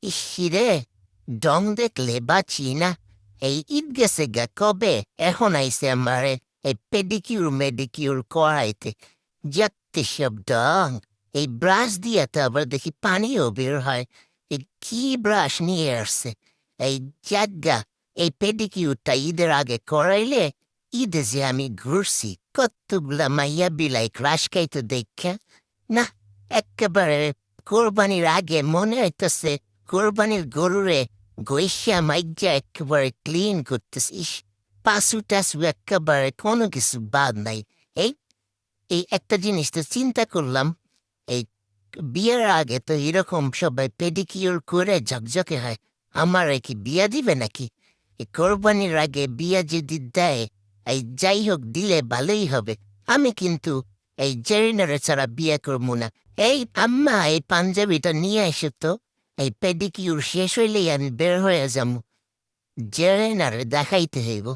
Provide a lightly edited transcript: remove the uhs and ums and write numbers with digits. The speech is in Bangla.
ইসিরে ডং দেখলে বাঁচি না। এই ঈদ গেছে গা কবে, এখন আইসে আমারে এই পেডিকিউর মেডিকিউর করাইতে। যাতে সব ডং, এই ব্রাশ দিয়ে তো আবার দেখি পানিও বের হয়। এই কি ব্রাশ নিয়ে আসছে এই জাগা। এই পেডিকিউরটা ঈদের আগে করাইলে ঈদে যে আমি ঘুরছি কতগুলা মাইয়া বিলাই ক্রাশ খাইতে দেখা। না, একেবারে কোরবানির আগে মনে হইতেছে কোরবানির গরুরে গৈসা মাইজা একেবারে ক্লিন করতেছিস। পাশু টাসু একেবারে কোনো কিছু বাদ নাই। এই এই একটা জিনিস তো চিন্তা করলাম, এই বিয়ের আগে তো এরকম সবাই পেডিকিউর করে ঝকঝকে হয়। আমার কি বিয়া দিবে নাকি? এই কোরবানির আগে বিয়া যদি দেয়, এই যাই হোক দিলে ভালোই হবে। আমি কিন্তু এই জেরিনারে ছাড়া বিয়ে করবো না। এই আম্মা, এই পাঞ্জাবিটা নিয়ে এসো তো। এই পেডিকিউর শেষ হইলেই আমি বের হয়ে যাবো, জেরিনারে দেখাইতে হইব।